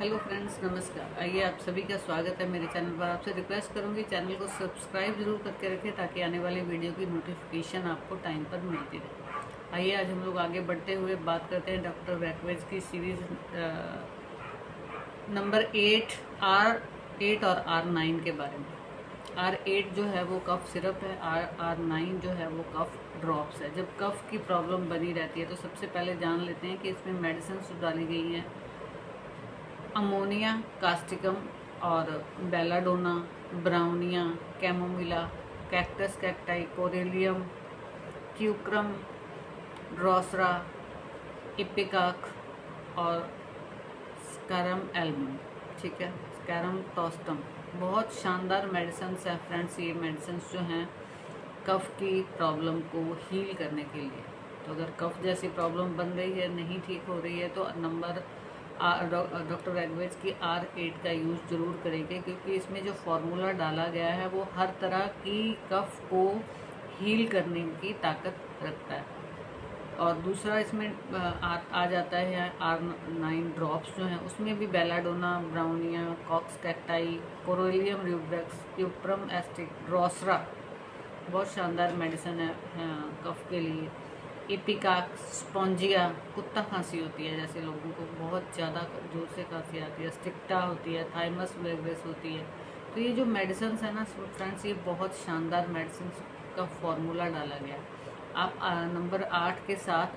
Hello friends, नमस्कार। आइए, आप सभी का स्वागत है मेरे चैनल पर। आपसे रिक्वेस्ट करूंगी चैनल को सब्सक्राइब जरूर करके रखें ताकि आने वाली वीडियो की नोटिफिकेशन आपको टाइम पर मिलती रहे। आइए, आज हम लोग आगे बढ़ते हुए बात करते हैं डॉक्टर वैकवेज की सीरीज नंबर 8 R8 और R9 के बारे में। R8 जो है वो कफ सिरप है, R9 जो है वो कफ ड्रॉप्स है। जब कफ की प्रॉब्लम बनी रहती है तो सबसे पहले जान लेते हैं कि इसमें मेडिसिन डाली गई हैं। अमोनिया कास्टिकम और बेलाडोना, ब्राउनिया, कैमोमिला, कैक्टस कैक्टाई, कोरेलियम, क्यूक्रम, ड्रोसरा, इपिकाक और स्कैरम एल्बम। ठीक है, स्कैरम टोस्टम। बहुत शानदार मेडिसिन है फ्रेंड्स। ये मेडिसिन जो हैं कफ की प्रॉब्लम को हील करने के लिए। तो अगर कफ जैसी प्रॉब्लम बन रही है, नहीं ठीक हो रही है, तो डॉक्टर वैकवेज की R8 का यूज़ ज़रूर करेंगे, क्योंकि इसमें जो फार्मूला डाला गया है वो हर तरह की कफ को हील करने की ताकत रखता है। और दूसरा इसमें आ जाता है R9 ड्रॉप्स जो हैं, उसमें भी belladonna, bryonia, coccus cacti, corallium रूब्रेक्स, क्यूप्रम एस्टिक, ड्रोसरा। बहुत शानदार मेडिसिन है कफ के लिए। इपिकाक, स्पॉन्जिया, कुत्ता खांसी होती है जैसे लोगों को बहुत ज़्यादा जोर से खांसी आती है, स्टिक्टा होती है, थाइमस वेगरेस होती है। तो ये जो मेडिसिन है ना फ्रेंड्स, ये बहुत शानदार मेडिसिन का फॉर्मूला डाला गया है। आप नंबर 8 के साथ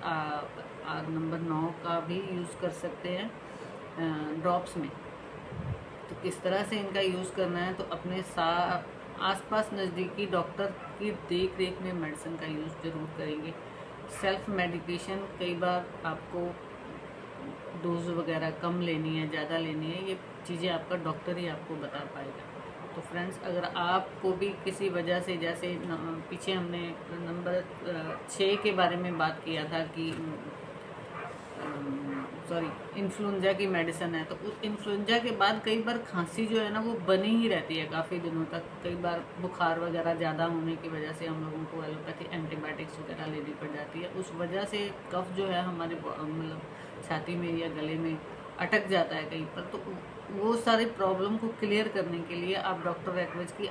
नंबर 9 का भी यूज़ कर सकते हैं ड्रॉप्स में। तो किस तरह से इनका यूज़ करना है, तो अपने आसपास नज़दीकी डॉक्टर की देख रेख में मेडिसिन का यूज़ ज़रूर करेंगे। सेल्फ मेडिकेशन कई बार आपको डोज वगैरह कम लेनी है, ज़्यादा लेनी है, ये चीज़ें आपका डॉक्टर ही आपको बता पाएगा। तो फ्रेंड्स, अगर आपको भी किसी वजह से, जैसे पीछे हमने नंबर 6 के बारे में बात किया था कि इन्फ्लुएंजा की मेडिसिन है, तो उस इन्फ्लुएंजा के बाद कई बार खांसी जो है ना वो बनी ही रहती है काफ़ी दिनों तक। कई बार बुखार वगैरह ज़्यादा होने की वजह से हम लोगों को एलोपैथी एंटीबायोटिक्स वगैरह लेनी पड़ जाती है। उस वजह से कफ जो है हमारे मतलब छाती में या गले में अटक जाता है कहीं पर। तो वो सारी प्रॉब्लम को क्लियर करने के लिए आप डॉक्टर वैकवेज की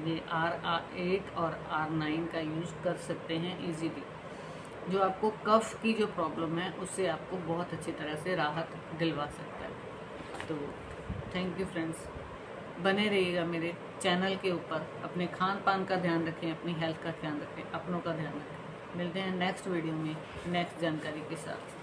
ये R8 और R9 का यूज़ कर सकते हैं इजीली, जो आपको कफ की जो प्रॉब्लम है उससे आपको बहुत अच्छी तरह से राहत दिलवा सकता है। तो थैंक यू फ्रेंड्स, बने रहिएगा मेरे चैनल के ऊपर। अपने खान पान का ध्यान रखें, अपनी हेल्थ का ध्यान रखें, अपनों का ध्यान रखें। मिलते हैं नेक्स्ट वीडियो में नेक्स्ट जानकारी के साथ।